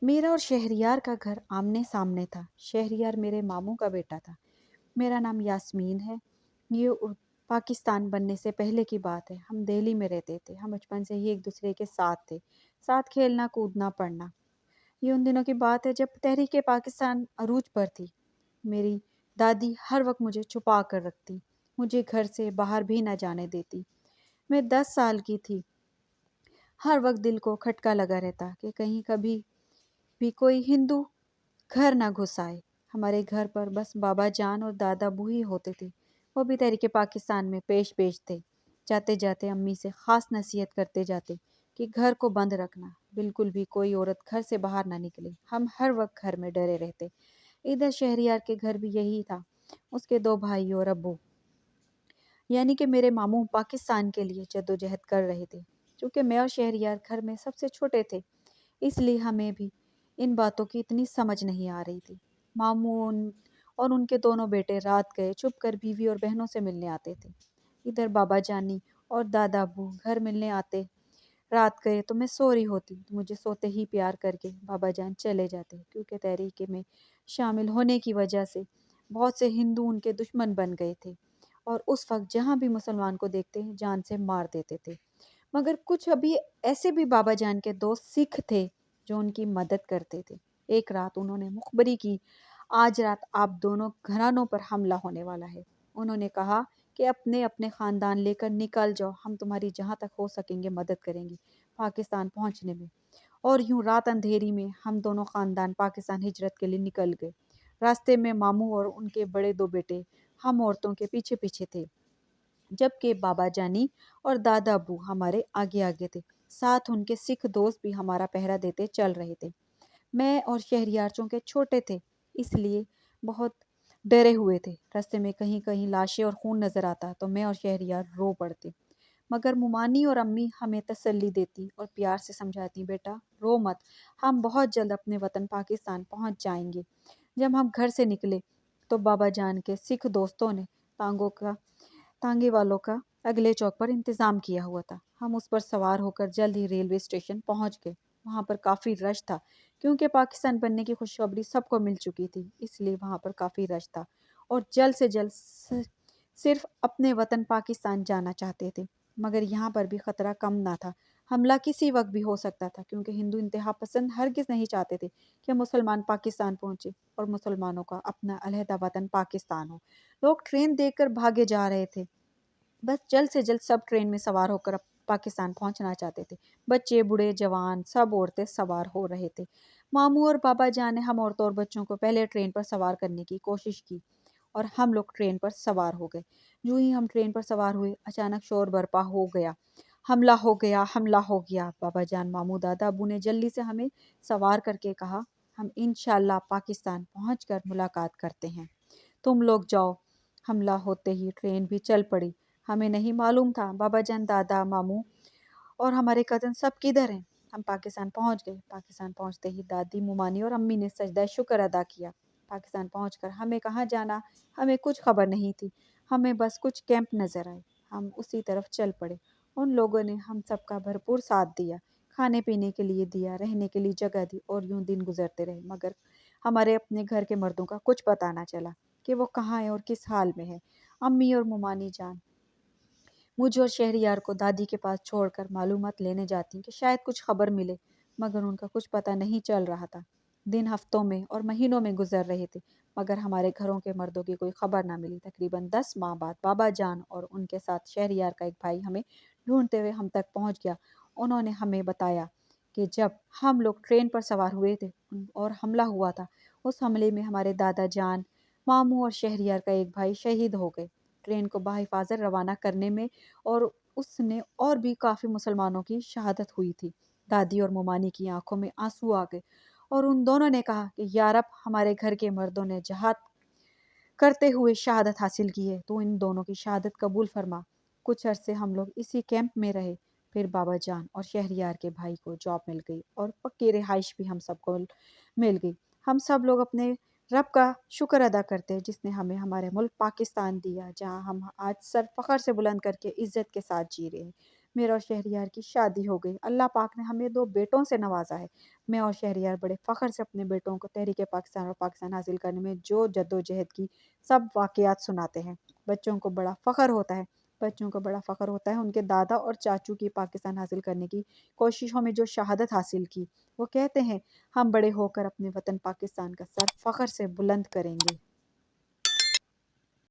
میرا اور شہریار کا گھر آمنے سامنے تھا۔ شہریار میرے ماموں کا بیٹا تھا۔ میرا نام یاسمین ہے۔ یہ پاکستان بننے سے پہلے کی بات ہے۔ ہم دہلی میں رہتے تھے۔ ہم بچپن سے ہی ایک دوسرے کے ساتھ تھے، ساتھ کھیلنا کودنا پڑھنا۔ یہ ان دنوں کی بات ہے جب تحریک پاکستان عروج پر تھی۔ میری دادی ہر وقت مجھے چھپا کر رکھتی، مجھے گھر سے باہر بھی نہ جانے دیتی۔ میں 10 سال کی تھی۔ ہر وقت دل کو کھٹکا لگا رہتا کہ کہیں کبھی بھی کوئی ہندو گھر نہ گھس آئے۔ ہمارے گھر پر بس بابا جان اور دادا ابو ہی ہوتے تھے، وہ بھی تحریک پاکستان میں پیش تھے۔ جاتے جاتے امی سے خاص نصیحت کرتے جاتے کہ گھر کو بند رکھنا، بالکل بھی کوئی عورت گھر سے باہر نہ نکلے۔ ہم ہر وقت گھر میں ڈرے رہتے۔ ادھر شہریار کے گھر بھی یہی تھا۔ اس کے 2 بھائی اور ابو یعنی کہ میرے ماموں پاکستان کے لیے جدوجہد کر رہے تھے۔ چونکہ میں اور شہریار گھر میں سب سے چھوٹے تھے، اس لیے ہمیں بھی ان باتوں کی اتنی سمجھ نہیں آ رہی تھی۔ ماموں اور ان کے دونوں بیٹے رات گئے چھپ کر بیوی اور بہنوں سے ملنے آتے تھے۔ ادھر بابا جانی اور دادا ابو گھر ملنے آتے، رات گئے تو میں سو رہی ہوتی، مجھے سوتے ہی پیار کر کے بابا جان چلے جاتے، کیونکہ تحریک میں شامل ہونے کی وجہ سے بہت سے ہندو ان کے دشمن بن گئے تھے اور اس وقت جہاں بھی مسلمان کو دیکھتے جان سے مار دیتے تھے۔ مگر کچھ ابھی ایسے بھی بابا جان کے دوست سکھ تھے جو ان کی مدد کرتے تھے۔ ایک رات انہوں نے مخبری کی، آج رات آپ دونوں گھرانوں پر حملہ ہونے والا ہے۔ انہوں نے کہا کہ اپنے اپنے خاندان لے کر نکل جاؤ، ہم تمہاری جہاں تک ہو سکیں گے مدد کریں گے پاکستان پہنچنے میں۔ اور یوں رات اندھیری میں ہم دونوں خاندان پاکستان ہجرت کے لیے نکل گئے۔ راستے میں ماموں اور ان کے بڑے 2 بیٹے ہم عورتوں کے پیچھے پیچھے تھے، جبکہ بابا جانی اور دادا ابو ہمارے آگے آگے تھے۔ ساتھ ان کے سکھ دوست بھی ہمارا پہرا دیتے چل رہے تھے۔ میں اور شہریار چونکہ چھوٹے تھے اس لیے بہت ڈرے ہوئے تھے۔ راستے میں کہیں کہیں لاشیں اور خون نظر آتا تو میں اور شہریار رو پڑتے، مگر ممانی اور امی ہمیں تسلی دیتی اور پیار سے سمجھاتی، بیٹا رو مت، ہم بہت جلد اپنے وطن پاکستان پہنچ جائیں گے۔ جب ہم گھر سے نکلے تو بابا جان کے سکھ دوستوں نے تانگے والوں کا اگلے چوک پر انتظام کیا ہوا تھا۔ ہم اس پر سوار ہو کر جلد ہی ریلوے اسٹیشن پہنچ گئے۔ وہاں پر کافی رش تھا، کیونکہ پاکستان بننے کی خوشخبری سب کو مل چکی تھی، اس لیے وہاں پر کافی رش تھا اور جلد سے جلد صرف اپنے وطن پاکستان جانا چاہتے تھے۔ مگر یہاں پر بھی خطرہ کم نہ تھا، حملہ کسی وقت بھی ہو سکتا تھا، کیونکہ ہندو انتہا پسند ہرگز نہیں چاہتے تھے کہ مسلمان پاکستان پہنچے اور مسلمانوں کا اپنا علیحدہ وطن پاکستان ہو۔ لوگ ٹرین دیکھ کر بھاگے جا رہے تھے، بس جلد سے جلد سب ٹرین میں سوار ہو کر پاکستان پہنچنا چاہتے تھے۔ بچے بوڑھے جوان سب عورتیں سوار ہو رہے تھے۔ ماموں اور بابا جان نے ہم عورتوں اور بچوں کو پہلے ٹرین پر سوار کرنے کی کوشش کی اور ہم لوگ ٹرین پر سوار ہو گئے۔ جو ہی ہم ٹرین پر سوار ہوئے، اچانک شور برپا ہو گیا، حملہ ہو گیا، حملہ ہو گیا۔ بابا جان، ماموں، دادا ابو نے جلدی سے ہمیں سوار کر کے کہا، ہم انشاءاللہ پاکستان پہنچ کر ملاقات کرتے ہیں، تم لوگ جاؤ۔ حملہ ہوتے ہی ٹرین بھی چل پڑی۔ ہمیں نہیں معلوم تھا بابا جان، دادا، ماموں اور ہمارے کزن سب کدھر ہیں۔ ہم پاکستان پہنچ گئے۔ پاکستان پہنچتے ہی دادی، ممانی اور امی نے سجدہ شکر ادا کیا۔ پاکستان پہنچ کر ہمیں کہاں جانا ہمیں کچھ خبر نہیں تھی، ہمیں بس کچھ کیمپ نظر آئے، ہم اسی طرف چل پڑے۔ ان لوگوں نے ہم سب کا بھرپور ساتھ دیا، کھانے پینے کے لیے دیا، رہنے کے لیے جگہ دی اور یوں دن گزرتے رہے۔ مگر ہمارے اپنے گھر کے مردوں کا کچھ پتہ نہ چلا کہ وہ کہاں ہے اور کس حال میں ہے۔ امی اور ممانی جان مجھے اور شہریار کو دادی کے پاس چھوڑ کر معلومات لینے جاتی کہ شاید کچھ خبر ملے، مگر ان کا کچھ پتہ نہیں چل رہا تھا۔ دن ہفتوں میں اور مہینوں میں گزر رہے تھے، مگر ہمارے گھروں کے مردوں کی کوئی خبر نہ ملی۔ تقریباً 10 ماہ بعد بابا جان اور ان کے ساتھ شہریار کا ایک بھائی ہمیں ڈھونڈتے ہوئے ہم تک پہنچ گیا۔ انہوں نے ہمیں بتایا کہ جب ہم لوگ ٹرین پر سوار ہوئے تھے اور حملہ ہوا تھا، اس حملے میں ہمارے دادا جان، ماموں اور شہریار کا ایک بھائی شہید ہو گئے۔ ٹرین کو بحفاظت روانہ کرنے میں اور اس نے اور بھی کافی مسلمانوں کی شہادت ہوئی تھی۔ دادی اور ممانی کی آنکھوں میں آنسو آ گئے اور ان دونوں نے کہا کہ یا رب، ہمارے گھر کے مردوں نے جہاد کرتے ہوئے شہادت حاصل کی ہے تو ان دونوں کی شہادت قبول فرما۔ کچھ عرصے ہم لوگ اسی کیمپ میں رہے، پھر بابا جان اور شہریار کے بھائی کو جاب مل گئی اور پکی رہائش بھی ہم سب کو مل گئی۔ ہم سب لوگ اپنے رب کا شکر ادا کرتے ہیں جس نے ہمیں ہمارے ملک پاکستان دیا، جہاں ہم آج سر فخر سے بلند کر کے عزت کے ساتھ جی رہے ہیں۔ میرا اور شہریار کی شادی ہو گئی۔ اللہ پاک نے ہمیں 2 بیٹوں سے نوازا ہے۔ میں اور شہریار بڑے فخر سے اپنے بیٹوں کو تحریک پاکستان اور پاکستان حاصل کرنے میں جو جدوجہد کی سب واقعات سناتے ہیں۔ بچوں کو بڑا فخر ہوتا ہے ان کے دادا اور چاچو کی پاکستان حاصل کرنے کی کوششوں میں جو شہادت حاصل کی۔ وہ کہتے ہیں ہم بڑے ہو کر اپنے وطن پاکستان کا سر فخر سے بلند کریں گے۔